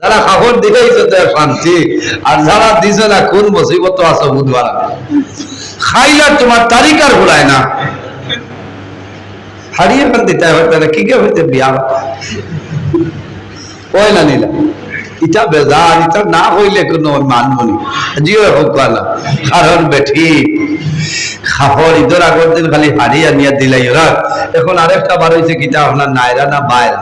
যারা খবর দিয়েছে তো শান্তি, আর যারা দিছে না কোন মুসিবত আছে বুধবার খাইলা তোমার তারিকার ভুলায় না হারিয়ে ফেল দিতে হবে কি কে হইতে বিয়া হয় না নিলা ইটা বেজার, ইটা না হইলে কোনো মানবনি জিও হোক না, কারণ বেঠি খাফর ঈদের আগের দিন খালি হারিয়ে নিয়ে দিলাই ওরা। এখন আরেকটা বার হয়েছে কিটা আপনার নাইরা না বাইরা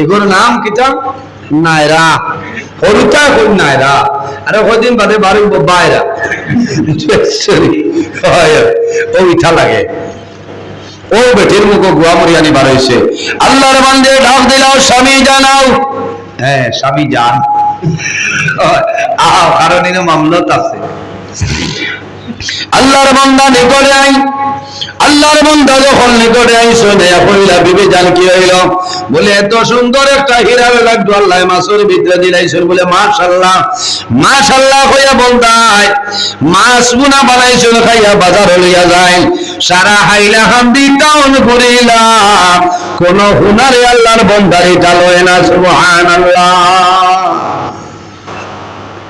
এগুলোর নাম কিটা নাইরা, হরুটা কোন নাইরা, আরে কদিন বাদে বাড়িব বাইরা ও ইঠা লাগে। ও বেটির মুখ গুয়া মরিয়ানি বার হয়েছে। আল্লাহর বান্দে ডাক দিলাও স্বামী জানাও, হ্যাঁ স্বামী জান কারণ এর মামলত আছে। আল্লাহর বান্দা নিকটে আই, আল্লাহর বান্দা যখন নিকটে আইছো নেয়া কইলা বিবি জান কি হইল, বলে এত সুন্দর একটা হীরা লাগতো আল্লাহ মাছের ভিতরে দিলাইছেন, বলে মাশাআল্লাহ মাশাআল্লাহ কইয়া বলতাই মাছ বুনা বানাইছেন খাইয়া বাজারে লইয়া যায়, সারা হাইলা হামদি টাউন ঘুরিলা কোন হুনারে আল্লাহর বান্দারে চালয় না। সুবহানাল্লাহ,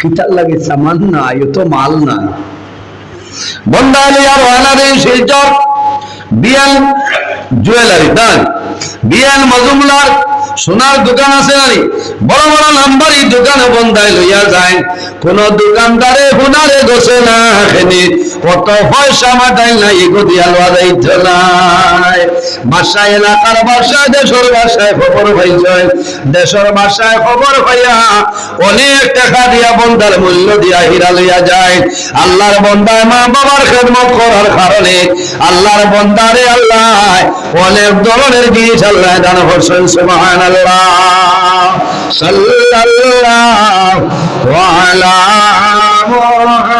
কিতাল লাগে সামান না, এ তো মাল না। বন্দালি আর ওয়ালাদের শিলচর বিয়াল জুয়েলারি দান বিয়াল মজুমলার সোনার দোকান আছে নানি, বড় বড় নাম্বারি দোকানে বন্দায় লইয়া যায়, কোন দোকানদারে হুনারে গোছে না খেনি কত পয়সা মাথায় নাই এগো দিয়া লওয়া যাইত নাই। বাসায় এলাকার বাসায় দেশের বাসায় খবর পাইছে, দেশের বাসায় খবর পাইয়া অনেক টাকা দিয়া বন্দার মূল্য দিয়া হীরা লইয়া যায়। আল্লাহর বন্দায় মা বাবার খেদমত করার কারণে আল্লাহর বন্দারে আল্লাহ অনেক ধরনের জিনিস আল্লাহ দান করছেন। সুবহানাল্লাহ, সাল্লাল্লাহু আলা মুহাম্মাদ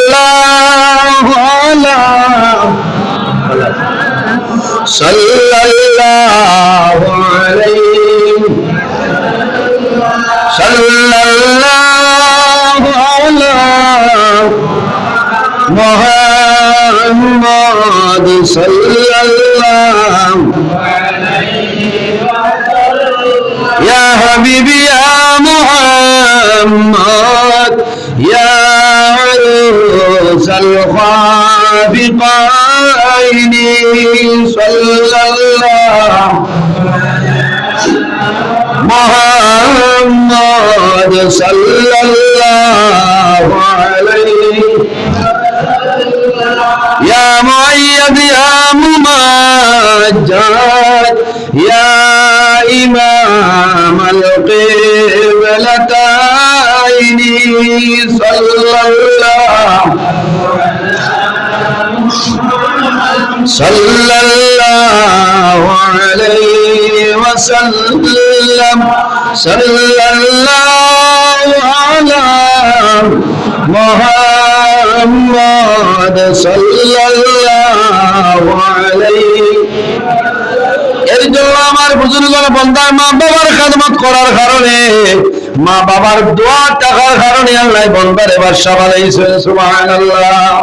সাল্লাল্লাহু আলা সাল্লাল্লাহু আলাইহি সাল্লাল্লাহু আলা মুহাম্মাদ সাল্লাল্লাহু ইয়া হাবিবি ইয়া মুহাম্মদ ইয়া আরুসাল খাবিকাইনি সাল্লাল্লাহু মুহাম্মদ সাল্লাল্লাহু আলাইহি ইয়া মুআইয়াদ ইয়া মুমাজ্জাদ ইয়া ইমামাল কিবলাতাইনি সাল্লাল্লাহু আলাইহি ওয়াসাল্লাম সাল্লাল্লাহু আলা মুহাম্মদ সাল্লাল্লাহু আলাইহি। এর জন্য আমার বুজুর্গরা বন্দার মা বাবার খেদমত করার কারণে, মা বাবার দোয়া টাকার কারণে আল্লাহ বন্দারে বাদশা বানাইছেন। সুবহানাল্লাহ,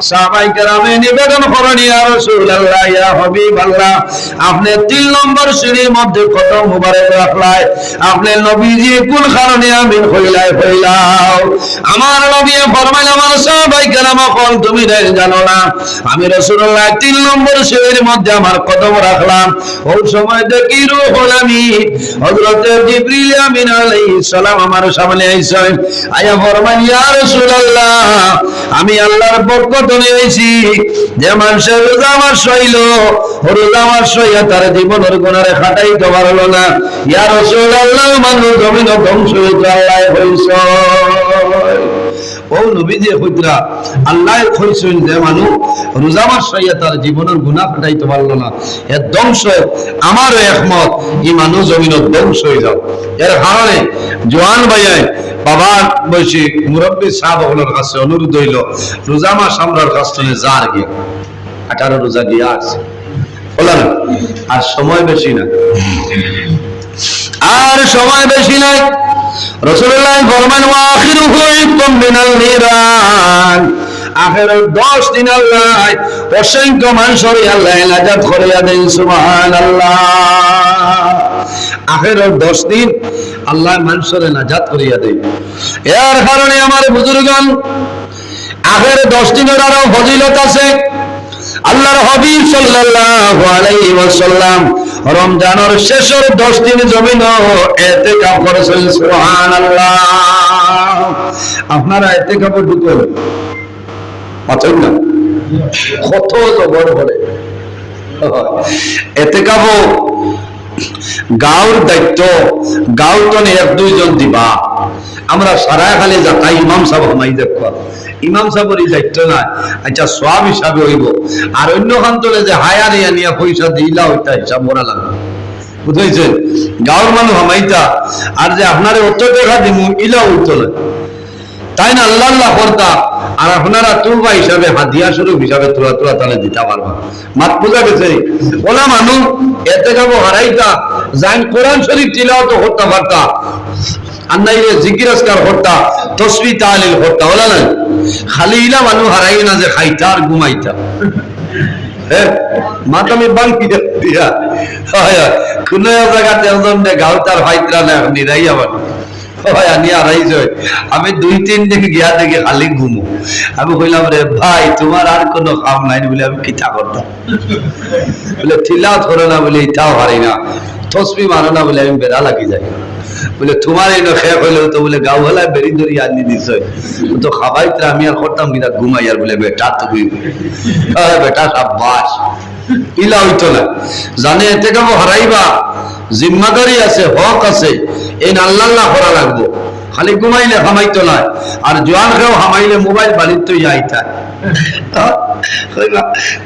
সাহাবায়ে কেরামে নিবেদন করেন ইয়া রাসূলুল্লাহ ইয়া হাবিবাল্লাহ, আপনি 3 নম্বর সিঁড়ির মধ্যে কত মুবারক রাখলাই, আপনি নবীজি কোন কারণে আমিন কইলাই কইলাও। আমার নবী ফরমাইলেন আমার সাহাবায়ে কেরাম কোন তুমি জানো না, আমি রাসূলুল্লাহ 3 নম্বর সিঁড়ির মধ্যে আমার কদম রাখলাম, ওই সময় দেখি রূহুল আমিন হযরত জিবরিল আমিন আলাইহিস সালাম আমার সামনে আইছেন, আয়া ফরমান ইয়া রাসূলুল্লাহ আমি আল্লাহর পক্ষ থেকে আইছি, যে মানুষের রোজা মাস হইল রোজা মাস হইয়া তার জীবনের গুনারে খাটাইতে পারল না, ইয়া রাসূলুল্লাহ মানুষ জমিন ধ্বংস হইতে আল্লাহ হইছে। ও নবীজি হইতরা আল্লাহ কইছেন যে মানুষ রোজা মাস হইয়া তার জীবনের গুনাহ কাটাইতে পারল না, এর ধ্বংস আমারও একমত, এই মানুষ জমিন ধ্বংস হয়ে যাও। এর কারণে জওয়ান ভাইয়াই বাবার বয়সী মুরব্বী সাহাবাগুলোর কাছে অনুরোধ হইল, রোজা মাস আমরার কাছ থেকে যার গিয়ে 18 রোজা গিয়া আছে বলেন, আর সময় বেশি না, আর সময় বেশি নাই। রাসূলুল্লাহ ফরমান ওয়া আখিরুহু ইতকুম মিনাল নিরান, আখিরের 10 দিন আল্লাহ অসংখ্য মানুষের আল্লাহ নাজাত করিয়া দেন। সুবহানাল্লাহ। আখিরের 10 দিন আল্লাহ মানুষের নাজাত করিয়া দেন। এর কারণে আমার বুজুর্গগণ, আখিরের 10 দিনের আরো ফজিলত আছে। আল্লাহর হাবিব সাল্লাল্লাহু আলাইহি ওয়াসাল্লাম রমজানের শেষের 10 দিন জমিন ইতিকাফ করেছেন। সুবহানাল্লাহ। আপনারা ইতিকাফে ঢুকেন পাচ্ছেন না? কত জবর বলে ইতিকাফ গাঁর দায়িত্ব, গাঁর তো 1-2 জন দিবা। আমরা সারা খালি যাতাই ইমাম সাহেব হামাই দেখবা, ইমাম সাহেবের এই দায়িত্ব না। আচ্ছা সওয়াব হিসাবে হইব, আর অন্য খান্তলে যে হায়ার নিয়া পয়সা দিলা ওইটা হিসাব করা লাগবে। বুঝাইছেন? গাঁর মানুষ হামাইতা আর যে আপনারে অত টাকা দিমু ইলা হইতো না, তাই না? আল্লাহ আল্লাহ করতা আর আপনারা তুলবা হিসাবে হাদিয়া স্বরূপ হিসাবে তোলা তোলা তাহলে দিতে পারবা। মাত বুঝা গেছে? ওলা মানুষ এতে যাব হারাইতা যাই কোরআন শরীফ তিলাওয়াত করতে পারতা, আর নাইলে জিকির আজকার করতা, তাসবিহ তাহলিল করতা। ওলা না খালি ইলা মানুষ হারাই না যে খাইতা আর ঘুমাইতা। হ্যাঁ, মাত আমি বাঙ্কি দিয়া হয় কোন জায়গাতে ওজনে গাউতার ফাইতরা না নিরাইয়া বানি আমি 2-3 দিন গিয়া দেখে খালি ঘুমো। আমি কইলাম রে ভাই তোমার আর কোনো কাম নাই বলে আমি কিতা করতাম? বলে তিলাওয়াত করো না বলে এটাও পারি না, তসবিহ মারো না বলে আমি বেড়া লাগি যাই। বলে তোমার এই খেয়ে হইলেও তো বলে গাও হলায় বেরি ধরি আনি দিছ তো খাবাই আমি আর করতাম কিনা ঘুমাই। আর বলে বেটা তুমি বেটা সাব্বাস, ইলা হইতো না। জানে এতে কাবো হারাইবা, জিম্মাদারি আছে, হক আছে, এই আল্লাহ আল্লাহ করা লাগবো। খালি ঘুমাইলে হামাইতো না, আর জোয়ান খেয়েও হামাইলে মোবাইল বাড়ির তো যাইতা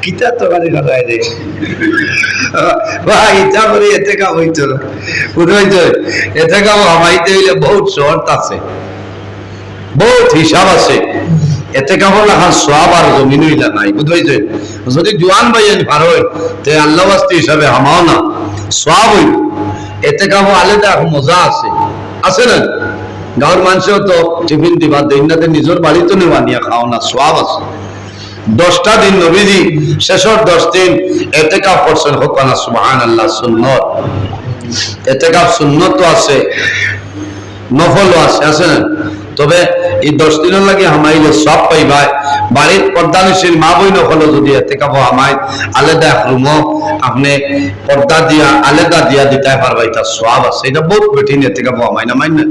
কিতা তো গাড়ি খাওয়াই রে ভাই, ইচ্ছা করে এতে কাম হইতো না। বুঝাইতো? এতে কাম হামাইতে হইলে বহুত শর্ত আছে, বহুত হিসাব আছে। এতে কাপড় লাখান সওয়াব আর জমিন হইলা নাই। বুঝাইছে? যদি জোয়ান ভাইয়েন পার হয় তে আল্লাহ ওয়াস্তে হিসাবে হামাও না, সওয়াব হইল। এতে কাপড় আলাদা মজা আছে, আছে না? গাঁর মানুষেও তো টিফিন দিবা দেন না, নিজের বাড়িতে নেওয়া নিয়ে খাও না, সওয়াব আছে। 10টা দিন নবীজি শেষের 10 দিন ইতিকাফ করছেন। হোকানা সুবহানাল্লাহ। সুন্নত ইতিকাফ সুন্নত আছে, নফলও আছে, আছে না? তবে এই 10 দিনের লাগে হামাইলে সব পাইবা। বাড়ির পর্দানিশীল মা বই নকল যদি ইতিকাফ হামাই আলাদা রুম আপনি পর্দা দিয়া আলাদা দিয়া দিতে পারবা, এটা সওয়াব আছে। এটা বহুত কঠিন ইতিকাফ হামাই না মাইন না,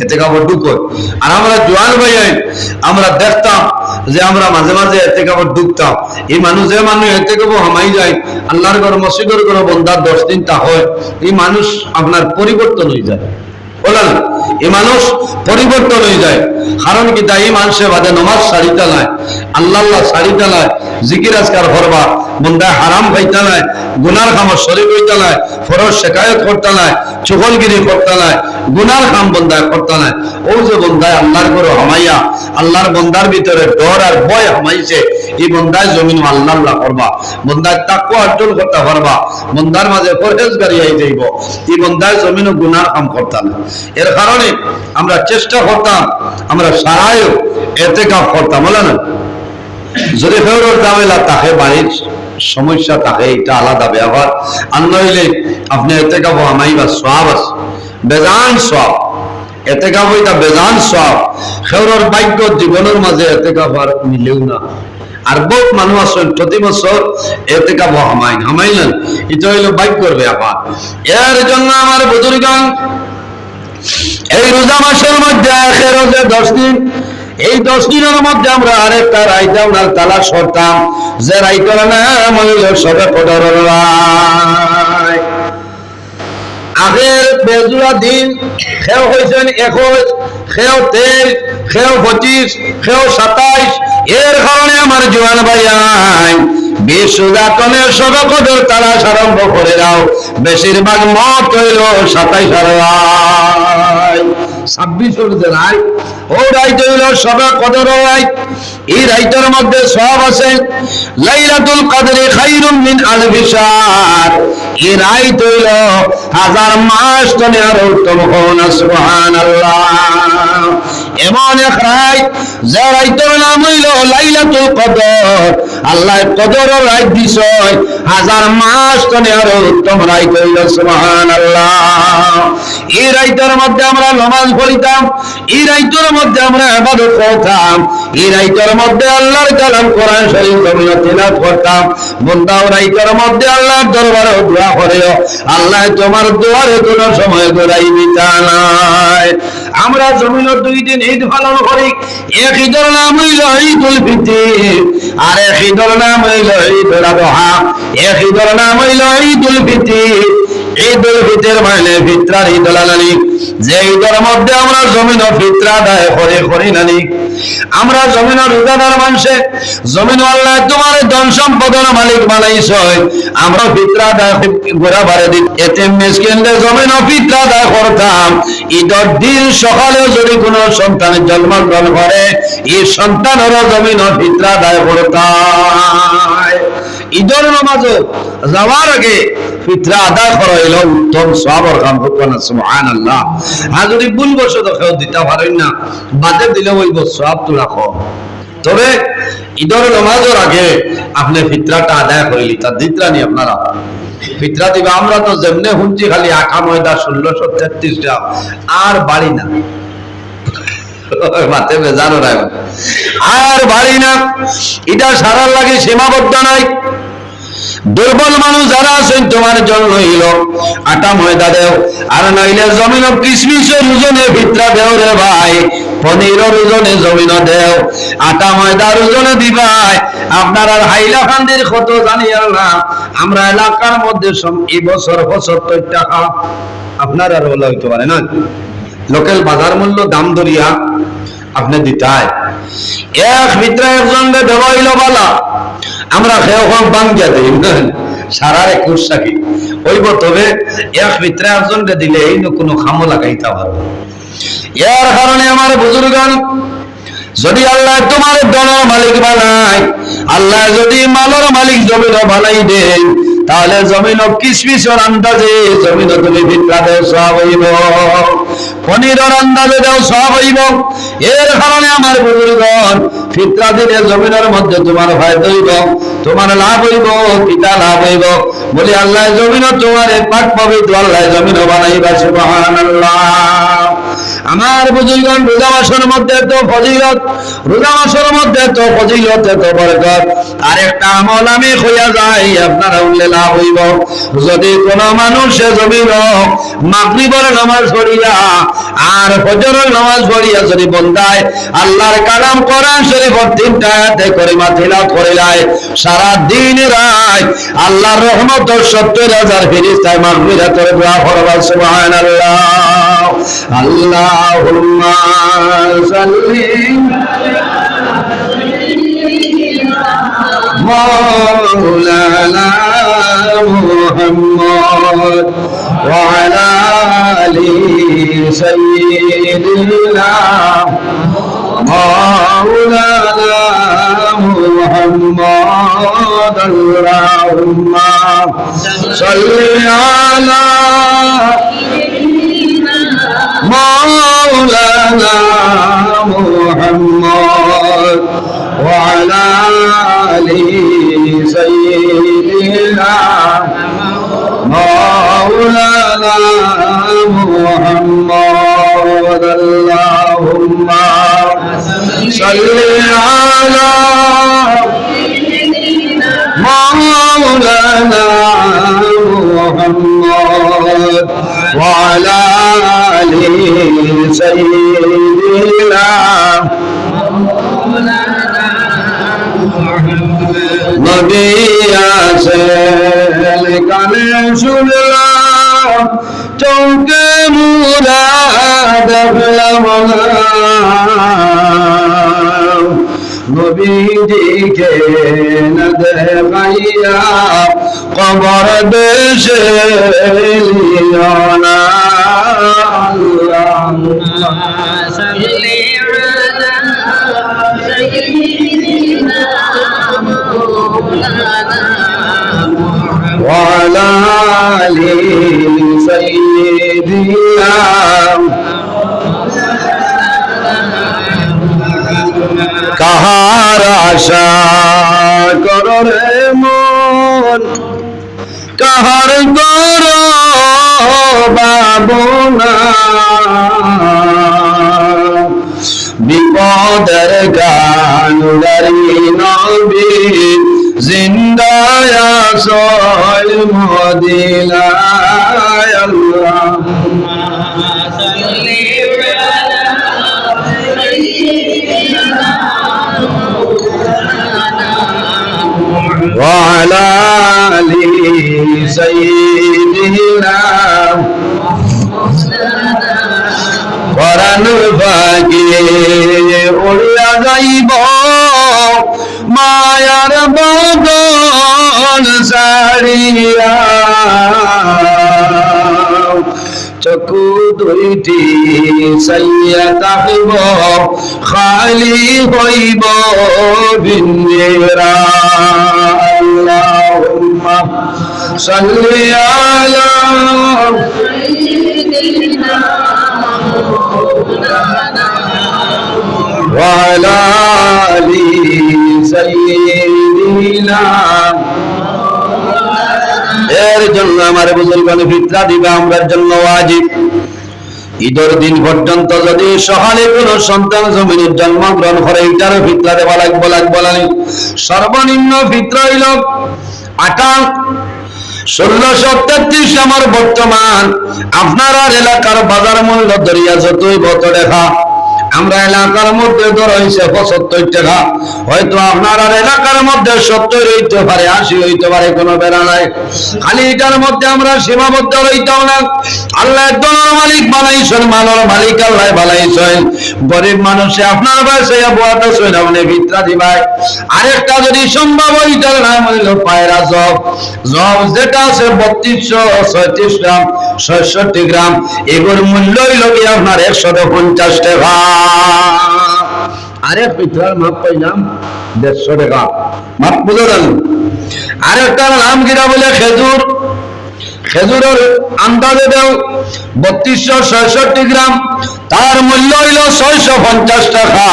ইতিকাফ ঢুকো। আর আমরা জোয়ান ভাই আমরা দেখতাম যে আমরা মাঝে মাঝে ইতিকাফ ঢুকতাম। এই মানুষ যে মানুষ ইতিকাফ হামাই যায় আল্লাহর ঘর মসজিদের ঘর বন্দা 10 দিন তা হয়, এই মানুষ আপনার পরিবর্তন হয়ে যায়। বলেন এই মানুষ পরিবর্তন হয়ে যায়। কারণ কি তাই মানুষের বাদে নমাজ সারিতা নাই, আল্লাহ আল্লাহ সারিতা নাই, জিকির আজকার করবা, বন্দা হারাম খাইতা নাই, গুনার খামর শরীর হইতা নাই, ফরজ শেখায়ত করতা নাই, চুগলগিরি করতা নাই, গুনার খাম বন্দায় করতা নাই। ও যে বন্দায় আল্লাহর ঘরে হামাইয়া আল্লাহর বন্দার ভিতরে ডর আর ভয় হামাইছে, এই বন্দায় জমিন আল্লাহ আল্লাহ করবা, বন্দায় তাকওয়া অর্জন করতে পারবা, বন্দার মাঝে পরহেজগারি আই যাইব, এই বন্দায় জমিন গুনার কাম করতা না। এর কারণে আমরা চেষ্টা করতাম, আমরা সারায় ইতিকাফ করতাম। বলে না যদি ফেরোর ঝামেলা থাকে, বাড়ির সমস্যা থাকে, এটা আলাদা ব্যাপার। আর নইলে আপনি ইতিকাফ হামাইবা, সওয়াব আছে, বেজান সওয়াব। ইতিকাফ এটা বেজান সওয়াব। ফেরোর ভাগ্য জীবনের মাঝে ইতিকাফ আর মিলেও না। আর বহুত মানুষ আছেন প্রতি বছর ইতিকাফ হামাইলেন, এটা হইল ভাগ্যর ব্যাপার। এর জন্য আমার বুজুর্গগণ এই রোজা মাসের মধ্যে আখের যে 10 দিন, এই 10 দিনের মধ্যে আমরা আরেকটা রাইতাম না তালাশ করতাম, যে রাইতার নাম হইল সবে কদর। আগের বেজুরা দিন খেও হয়েছেন 21, খেও 23, খেও 25, খেও 27। এর কারণে আমার জোয়ান ভাইয়াই 20 রোজাতনের সবে কদর তালাশ আরম্ভ করে দাও। বেশিরভাগ মত হইল 27 26 রায় ও রাইত হইল সবে কদর রাইত। এই রাইতের মধ্যে সব আছে। লাইলাতুল কদরে খায়রুম মিন আলফি শাহর। এই রাইত হইল 1000 মাস তনে আর উত্তম। হন সুবহানাল্লাহ। এমন এক রাইত যে রাইতের নাম হইল লাইলাতুল কদর। আল্লাহ কদরের রাইত দিছে 1000 মাস তনে আর উত্তম রাইত হইল সুবহানাল্লাহ। এই রাইতের মধ্যে আমরা নামাজ পড়িতাম, এই রাইতের মধ্যে আমরা ইবাদত করতাম, এই রাইতের মধ্যে আল্লাহর কালাম কোরআন শরীফ আমরা তিলাওয়াত করতাম। বন্দাও রাইতের মধ্যে আল্লাহর দরবারে দোয়া করিও, আল্লাহ তোমার দোয়ারে কোনো সময় ঘুরাই দিতা নাই। আমরা জমিনের 2 দিন ঈদ পালন করি। এক ঈদের নাম হইল ঈদুল ফিতর, আর এক ঈদের নাম হইল ঈদুল আযহা। এক ঈদের নাম হইল ঈদুল ফিতর। ঈদুল ফিতর মানে ফিতরার ঈদ লালানি, যে ঈদের মধ্যে আমরা জমিন ফিতরা আদায় করি নানি। আমরা জমিনের রোজাদার মানুষে জমিন আল্লাহ তোমার ধন সম্পদের মালিক বানাইছে, আমরা ফিতরা আদায় গোড়া বাড়ে দিই। এতে মিসকিনদের জমিন ফিতরা আদায় করতাম। ঈদের দিন সকালে যদি কোনো সন্তানের জন্মগ্রহণ করে, এই সন্তানেরও জমিন ফিতরা আদায় করতাম। ঈদের নামাজে যাওয়ার আগে ফিতরা আদায় করা হইল উত্তম সওয়াবের কাম। সুবহানাল্লাহ। আর যদি ভুল বশত কেউ দিতে পারেন না, বাদে দিলে ওই সওয়াব তো রাখো। তবে ঈদের নামাজের আগে আপনি ফিতরাটা আদায় করিলি, তা দিতরানি আপনারা ফিতরা দিবা। আমরা তো যেমনে শুনছি খালি আখা ময়দা 1633 টা, আর বাড়ি না মাতে বেজানো রাখ, আর বাড়ি না। এটা সারার লাগে সীমাবদ্ধ নাই। দুর্বল মানুষ যারা আছেন তোমার জন্য হইল আটা ময়দা দেও, আর নাইলে জমিন কিশমিশের ওজনে ফিতরা দেও রে ভাই, পনিরের ওজনে জমিন দেও, আটা ময়দার ওজনে দিবাই। আপনার আর হাইলা ফান্দির কত জানি না। আমরা এলাকার মধ্যে এই বছর 75 টাকা, আপনার আর বলা হইতে পারে না। লোকাল বাজার মূল্য দাম ধরিয়া আপনি দিতাই। এক ফিতরা একজন দেওয়া হইল বালা, আমরা খেয়ে বাঙ্গিয়া দিই সারা 21 টাকি হইব। তবে এক ফিতরা একজন দিলে এই কোনো খামো লাগাইতে পারবো। এর কারণে আমার বুজুর্গান, যদি আল্লাহ তোমার ধনের মালিক বানায়, আল্লাহ যদি মালের মালিক জমিন বানাই দেন, তাহলে জমিন কিশমিশের আন্দাজে জমিন তুমি ফিতরা দেও সওয়াব হইব, পনিরের আন্দাজে দেও সওয়াব হইব। এর কারণে আমার বুজুর্গণ, ফিতরা দিলে জমিনের মধ্যে তোমার ফায়দা হইব, তোমার লাভ হইব। পিতা লাভ হইব বলে আল্লাহ জমিন তোমার পাক পবিত্র আল্লাহ জমিন বানাইবা। সুবহানাল্লাহ। আমার বুজুর্গণ, রোজা মাসের মধ্যে তো ফজিলত, রোজা মাসের মধ্যে তো ফজিলত, এত বরকত। আর একটা আমল আমি কইয়া যাই, আপনারা উল্লে লাভ হইব। যদি কোন মানুষে জমিন মাগরিবের নামাজ পড়িয়া আর ফজরের নামাজ পড়িয়া যদি বন্দায় আল্লাহর কালাম কোরআন শরীফ 3টা আয়াতে করিমা তিলাওয়াত করিলায়, সারা দিন রাত আল্লাহর রহমত 70,000 ফেরেশতা মাগফিরাতের দোয়া করবে। সুবহানাল্লাহ। আল্লাহুম্মা সাল্লি মাওলানা মুহাম্মদ ওয়া আলা আলি সাইয়্যিদিনা মাওলানা মুহাম্মদ। আল্লাহুম্মা সাল্লি আলা মাওলানা মুহাম্মদ ওয়া আলা আলি সাইয়্যিদিনা মাওলানা মুহাম্মদ। আল্লাহুম্মা সাল্লি আলা মাওলানা মুহাম্মদ ওয়া আলা আলি সাইয়্যিদিনা। নবী আসেন কানে শুনলাম, চৌকে মুরাদ দেখলাম না। নবীজিকে না দেখাইয়া কবর দেশে লিও না। আল্লাহুম্মা সাল্লি وعلى آل سيدنا কাহার আশা করো রে মন, কাহার করো বাবনা, বিপদের গানুদারি নবী জিন্দায় আসল মদিনায় আল্লাহুম্মা সাল্লি وعلى آل سيدنا قرآن ফাঁকে উড়িয়া যাইব মায়ার বদন সারিয়া, চকু দুইটি সাইয়া থাকিব খালি হইব বিন্দেরা। আল্লাহুম্মা সাল্লি আলা সাইয়্যিদিনা ওয়া আলা আলি সাইয়্যিদিনা। এর জন্য আমার বুজুর্গানে ফিতরা দিবা আমরার জন্য ওয়াজিব। ঈদের দিন পর্যন্ত যদি সকালে কোনো সন্তান জমিনের জন্মগ্রহণ করে এটারও ফিতরা দেওয়া লাগবে। সর্বনিম্ন ফিতরা হইল 1633 আমার বর্তমান আপনার এলাকার বাজার মূল্য দরিয়া যতই বত দেখা, আমরা এলাকার মধ্যে ধর হয়েছে 75 টাকা, হয়তো আপনার এলাকার মধ্যে 70 হইতে পারে, 80 হইতে পারে, কোনো বেড়া নাই। খালি এটার মধ্যে আমরা সীমাবদ্ধ রইতাম না। আল্লাহ দলের মালিক বানাইছেন, মালের মালিক আল্লাহ বানাইছেন। গরিব মানুষে আপনার বাসে বুয়াটা সই না মানে ভিতরা দিবাই। আরেকটা যদি সম্ভব হইতার নাম হইল পায়রা জব। জব যেটা আছে 3236 গ্রাম, 66 গ্রাম, এগুলোর মূল্য হইল কি আপনার 150 টাকা। আরে পিঠার মাপ পাইলাম 150 টাকা, মাপ বুঝে জানেন। আরেকটার নাম কিনা বলে খেজুর। খেজুরের আন্দাজে দেও 3266 গ্রাম, তার মূল্য হইল 650 টাকা।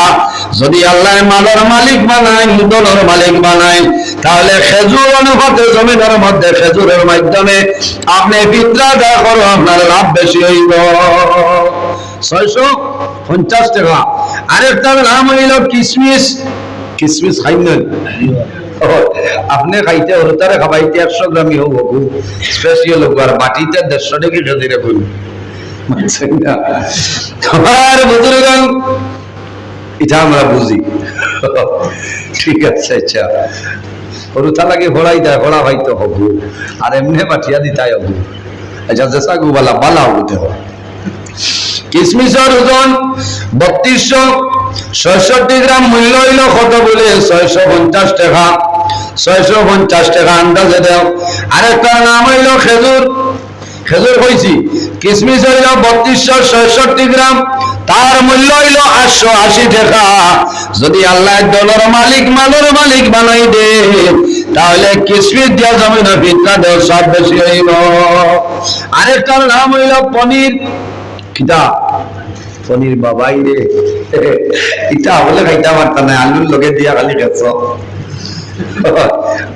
যদি আল্লাহ মালের মালিক বানায়, দলের মালিক বানায়, তাহলে খেজুর অনুপাতে জমিনের মধ্যে খেজুরের মাধ্যমে আপনি ফিতরা দেয়া করো, আপনার লাভ বেশি হইব 650 টাকা। আরেকটার নাম হইল কিসমিস। কিসমিস খাইলেন আপনি খাইতে হরতারে খাবাইতে 100 গ্রামই হোক স্পেশাল হোক, আর বাটিতে 150 টাকা খেতে রাখুন। আমার বুজুর্গান এটা আমরা বুঝি, ঠিক আছে। আচ্ছা হরুতা লাগে ঘোড়াই দেয়, ঘোড়া ভাইতে হবু, আর এমনি বাটিয়া দিতাই হবু। আচ্ছা জেসা গুবালা বালা হতে হয়। কিসমিসের ওজন 3266 গ্রাম, মূল্য হইল কত বলে 650 টাকা। 650 টাকা আন্দাজে দেও। আরেকটা নাম হইল খেজুর। খেজুর কইছি, কিসমিস হইল 3266 গ্রাম, তার মূল্য হইল 880 টাকা। যদি আল্লাহ দলের মালিক মালের মালিক বানাই দে, তাহলে কিসমিস দিয়া যাবে না, ফিতরা দেও সব বেশি হইল। আরেকটার নাম হইল পনির। কিতা পনির বাবাই রে, এটা বলে খাইতে পারতাম না, আলুর লগে দিয়া খালি খেছ,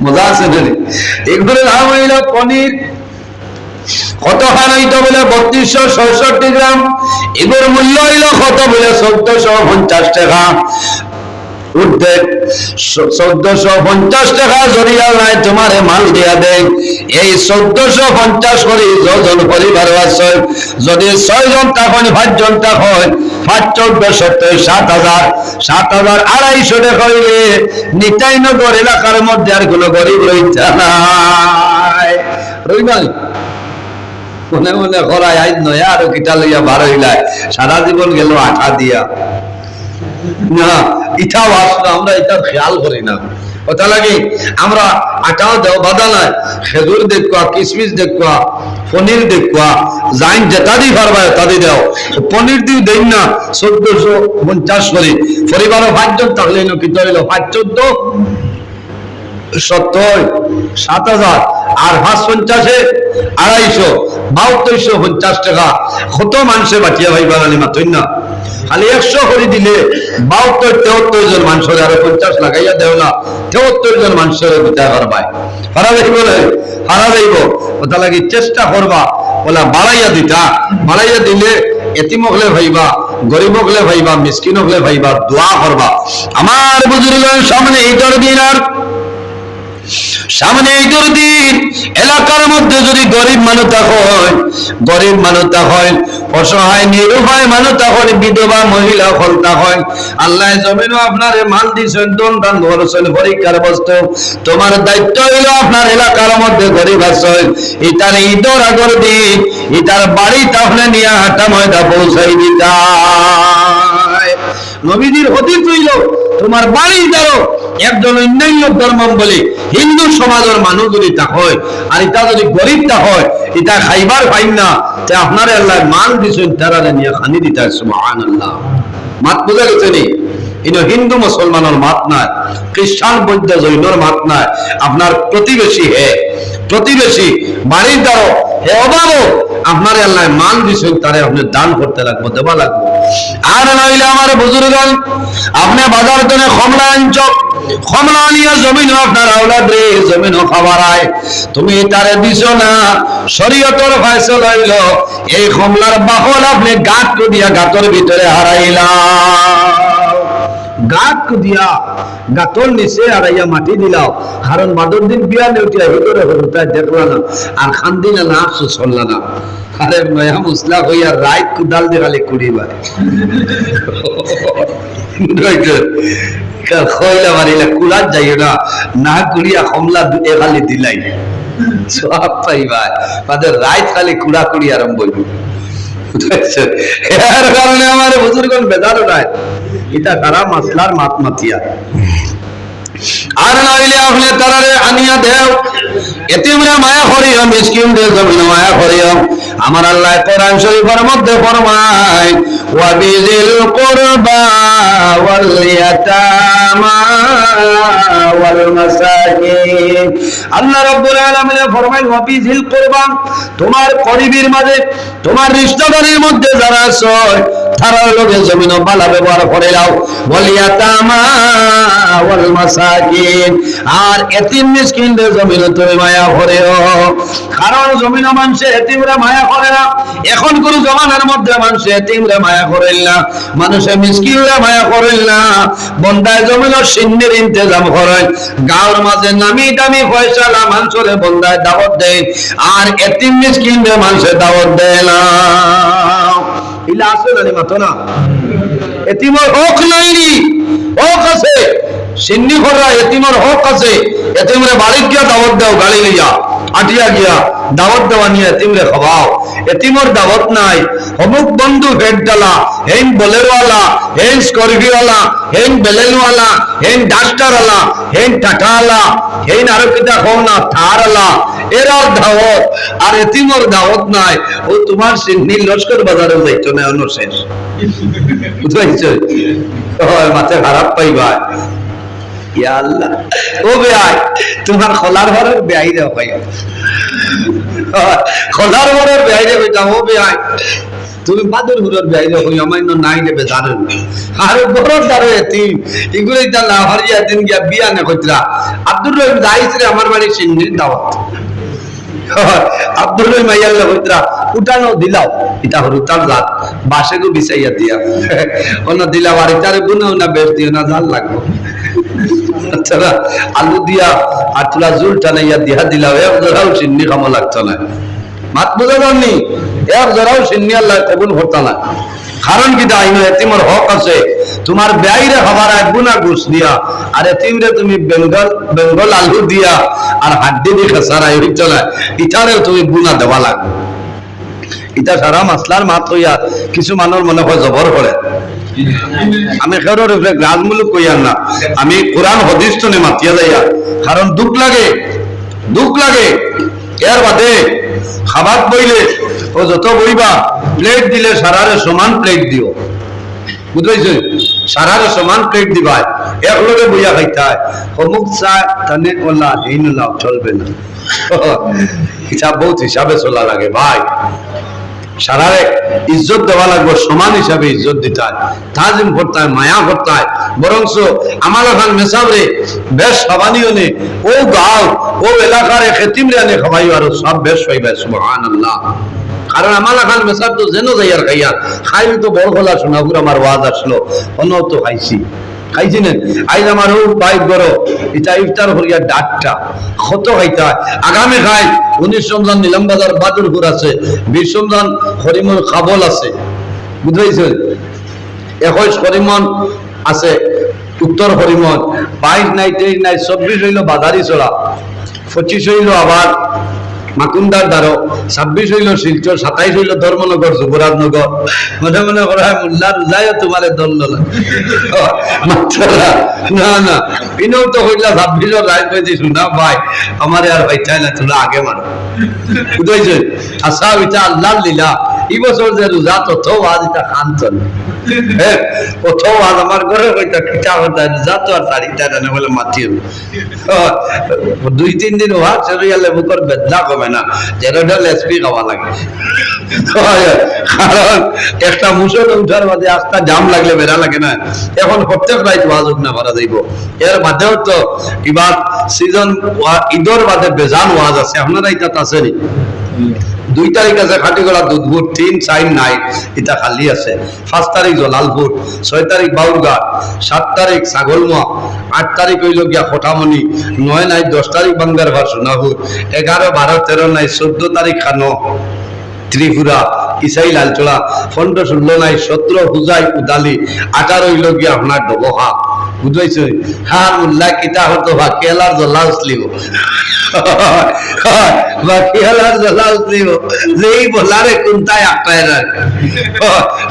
মজা আছে না। এগুলোর নাম হইল পনির। কত খান হইতো বলে 3266 গ্রাম, এগুলোর মূল্য হইল কত বলে 1450 টাকা। উঠতে 1450 টাকা জরিয়া নাই তোমারে মাল দিয়া দেয়। এই 1450 করে যজন পরিবার আছে, যদি 6 জন তখন 5 জন তখন 5 14 70 7000, 7250 টাকা হইলে নিতাইনগর এলাকার মধ্যে আর কোনো গরিব রইতা নাই। রইবানি মনে মনে করাই আইন নয় আর কিটা লইয়া বার হইলাই, সারা জীবন গেল আঠা দিয়া না। এটাও আসলে আমরা এটা খেয়াল করি না। কথা লাগে আমরা আটাও দেও বাধা নাই, খেজুর দেখবা, কিশমিশ দেখবা, পনির দেখবা, জাইন যেটা দি পারবা তাদি দেও। পনির দিও দেই না 1450 করে, পরিবারও 5 জন থাকলে কিত হইল 5 14 70 7000 আর 550 250 7250 টাকা কত মানুষে বাঁচিয়া ভাইবা জানি মাতই না। খালি 100 করে দিলে 72 73 জন মানুষের আরো 50 লাগাইয়া দেও না, 73 জন মানুষের বিদায় করবাই হারা যাইব না, হারা যাইব। ওটা লাগি চেষ্টা করবা বলা বাড়াইয়া দিতা, বাড়াইয়া দিলে এতিম হলে ভাইবা, গরিব হলে ভাইবা, মিসকিন হলে ভাইবা, দোয়া করবা। আমার বুজুর্গের সামনে ঈদের দিন, আর সামনে ঈদের দিন এলাকার মধ্যে যদি গরিব মানুষ হয়, গরিব মানুষ হয়, অসহায় নিরুপায় মানুষ হয়, বিধবা মহিলা ফলতা হয়, আল্লাহ জমিনও আপনার মাল দিয়েছেন, দন দান ধরছেন, পরীক্ষার বস্তু। তোমার দায়িত্ব হইল আপনার এলাকার মধ্যে গরিব আছে, ইটার ঈদের আগর দিন ইটার বাড়ি তাহলে নিয়ে হাঁটা ময়দা পৌঁছাই দিতা। নবীজির হদিস হইল তোমার বাড়ি যাও একজন অন্যান্য ধর্মাবলী হিন্দু সমাজের মানুষ যদি তা হয়, আর এটা যদি গরিব তা হয়, এটা খাইবার পাই না, তে আপনার আল্লাহ মান দিছেন তারা নিয়ে খানি দিতা। সুবহানাল্লাহ। মাত বুঝা গেছে নি? ইনো হিন্দু মুসলমানের মাত নাই, খ্রিস্টান বৌদ্ধ জৈনর মাত নাই। আপনার প্রতিবেশী হে, প্রতিবেশী বাড়ির দ্বারা হে অভাবও আপনার আল্লাহ মান দিছেন, তারে আপনি দান করতে লাগবো, দেবা লাগবো। আর নইলে আমার বুজুর্গন আপনি বাজার জন্য কমলা আনছ, কমলা নিয়ে জমিন আপনার আওলাদ রে জমিন খাবার আয়, তুমি তারে দিছ না, শরীয়তর ফয়সালা হইল এই কমলার বাহল আপনি গাঁত দিয়া গাতর ভিতরে হারাইলা, গাঁত দিয়া গাতর নিচে হারাইয়া মাটি দিলাও। কারণ বাদর দিন বিয়া নেউটিয়া ভিতরে হরুতায় দেখলা না, আর খান্দি না না আফসোস হল্লা না। আরে নয়া মুসলা হইয়া রাইত কুদাল দিয়ে খালি কুড়ি বারে খয়লা মারিলা কুলার যাইও না, না কুড়িয়া কমলা দুটে খালি দিলাই সব পাইবা, তাদের রাইত খালি কুড়া কুড়ি আরম্ভ হইব। এর কারণে আমার বুজুর্গন বেদারও নাই, এটা তারা মাসলার মাত মাতিয়া। আর নইলে আপনি তারারে আনিয়া দেও, এতিমরা মায়া করিও, মিসকিনদের জমিন মায়া করিও। আমার আল্লাহ কোরআন শরীফের মধ্যে ফরমায় ওয়া বিজিল কুরবা ওয়াল ইয়াতামা ওয়াল মাসাকিন। আল্লাহ রাব্বুল আলামিন ফরমায় ওয়া বিজিল কুরবা, তোমার করিবের মাঝে, তোমার রিশতাদারের মধ্যে যারা আছে তারার লগে জমিন বালা ব্যবহার করে দাও। ওয়াল ইয়াতামা ওয়াল মাসাকিন, আর এতিম মিসকিনদের জমিন তুমি মায়া করিও। কারণ জমিন মানুষে এতিমরা মায়া করে না, এখন কোন জমানার মধ্যে মানুষে এতিমরা মায়া করেন না, মানুষে মিসকিনরা মায়া করেন না। বন্দায় জমিনের সিন্নির ইন্তজাম করেন, গাঁওর মাঝে নামি দামি ফয়সালা মানুষের বন্দায় দাওয়াত দেন, আর এতিম মিসকিনদের মানুষের দাওয়াত দেয় না। ইলা আছে না মাতো না, এতিমের হক নাইনি, হক আছে। সিন্নি কররা এতিমের হক আছে, এতিমরে বাড়ি গিয়া দাওয়াত দাও, গাড়ি লইয়া আটিয়া গিয়া দাওয়াত দেওয়া নিয়ে এতিমরে খাওয়াও। এতিমর দাওয়াত নাই, অমুক বন্ধু ভেট ডালা, হেন বলেরওয়ালা, হেন স্করপিওয়ালা, হেন বেলেনওয়ালা, হেন ডাস্টারওয়ালা, হেন টাকাওয়ালা, হেন আরো কিতা খাও না থারওয়ালা, এরার দাওয়াত। আর এতিমর দাওয়াত নাই, ও তোমার সিন্নি লস্কর বাজারে যাইতো না, অন্য শেষ বুঝাইছ। মাথা খারাপ পাইবা। ইয়া আল্লাহ, ও বেআই তোমার খোলার ঘরের বেআই রে ভাই, খোলার ঘরের বেআই রে কইতা, ও বেআই তুমি বাদুর ঘরের বেআই রে কই, আমার নাই দেবে জানেন। আর ঘরের দ্বারে এতিম এগুলোই তা না হারিয়া দিন গিয়া বিয়া না কইতরা। আব্দুর রহিম যাইছ রে আমার বাড়ি সিন্নির দাওয়াত, আব্দুর রহিম আইয়াল্লাহ কইতরা উঠানো দিলাও, এটা হরু তার জাত বাসে গো বিছাইয়া দিয়া অন্য দিলা বাড়ি তারে গুনাও না বেশ দিও না, জাল লাগবো। আলু দিয়া আর তুলা জুল টানাইয়া দিয়া দিলাও, এক জোড়াও সিন্নি খামো লাগতো না। মাত বোঝা যাননি, এক জোড়াও সিন্নি আল্লাহ কবুল করতো না। কারণ কি দাইনো এতিমর হক আছে, তোমার বেআইরে খাবার এক গুনা ঘুষ দিয়া, আর এতিমরে তুমি বেঙ্গল আলু দিয়া আর হাড্ডি দিয়ে খেসারাই হইত না, ইটারে তুমি গুনা দেওয়া লাগবে। এটা সারা মাসলার মাত হইয়া কিছু মানুষ মনে হয় জবর করে, আমি কারোর উপরে গ্রাজমূলক কইয়ার না, আমি কোরআন হাদিস তো মাতিয়া যাইয়া, কারণ দুঃখ লাগে এর বাদে খাবার বইলে ও যত বইবা প্লেট দিলে সারারে সমান প্লেট দিও, বুঝতে সারারে সমান প্লেট দিবা, এক লোকে বইয়া খাইতে হয়, অমুক চা তানে ওলা এই না চলবে না। হিসাব বহুত হিসাবে চলা লাগে ভাই, সারারে ইজ্জত দেওয়া লাগবে, সমান হিসাবে ইজ্জত দিতে হয়, তাজিম করতে হয়, মায়া করতে হয়। বরংস আমার এখন মেসাবরে বেশ সবানিও নে, ও গাঁও ও এলাকার খেতিম রে খাবাই আর সব বেশ পাইবে, সুবহানাল্লাহ। কারণ আমার এখন মেসাব তো যেন যাইয়ার খাইয়া খাইলে তো বড় খোলা শোনাপুর আমার ওয়াজ আসলো, অন্য তো খাইছি না। আইজ আমার ও বাইক বড় এটা ইফতার করিয়া ডাকটা কত খাইতে হয়, আগামী খাই 19 রমজান নিলাম বাজার বাদুরপুর আছে, 20 রমজান হরিমন খাবল আছে, বুঝতে 21 হরিমন আছে উত্তর হরিমন, 22 নাই 23 নাই 24 হইল বাজারি চড়া, 25 হইল আবার মাকুন্দার দ্বারো, 26 হইল শিলচর, 27 হইল ধর্মনগর যুবরাজনগর। মনে মনে করা হয় মোল্লার যাইও তোমার দল না না ইনেও তো হইলা 26 রায় পেয়েছি শুনা ভাই আমার আর ভাই চাই না, তোরা আগে মারো, বুঝেছে। আশা এটা আল্লাহ লীলা, এই বছর যে রোজা তথ আজ এটা খান চল প্রথম আজ আমার ঘরে হইতা খিচা হতা রোজা তো আর তারিখটা জানে বলে মাতি 2-3 দিন হওয়া চলে বুকর বেদনা কমে না, জেরোডাল এসপি খাওয়া লাগে। কারণ একটা মুসল উঠার মাঝে আস্তা জাম লাগলে বেড়া লাগে না, এখন প্রত্যেক রাইত ওয়াজ না করা যাইব। এর বাদেও তো এবার সিজন ঈদর বাদে বেজান ওয়াজ আছে, আপনারা এটা আছে নি? 2 তারিখ আছে খাটিগড়া দুধপুর, 3-4 নাই এটা খালি আছে, 5 তারিখ জলালপুর, 6 তারিখ বাউরঘাট, 7 তারিখ ছাগলমা, 8 তারিখ হইল গিয়া খোটামণি, 9 নাই 10 তারিখ বাঙ্গার ভার সোনাপুর, 11, 12, 13 নাই 14 তারিখ খানো ত্রিপুরা ইসাই লালচড়া, 15, 16 নাই 17 হুজাই উদালি, 18 হইল গিয়া আপনার ডবহা, বুঝাইছে। হ্যাঁ উল্লাহ কিতা হতো বাকিয়ালার জল্লা উসলিব, বাকিয়ালার জল্লা উসলিব, যেই বলারে কোনটাই আটটায় না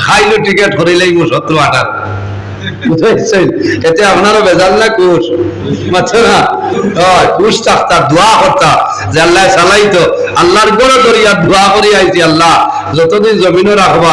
খাইলো টিকেট করিলেই 17, 18, বুঝাইছেন। এতে আপনারও বেজাল না কুশ মাত্র না, কুশ থাকতা দোয়া করতা যে আল্লাহ চালাইতো, আল্লাহর গড় ধরিয়া দোয়া করি আইছি, আল্লাহ যতদিন জমিনও রাখবা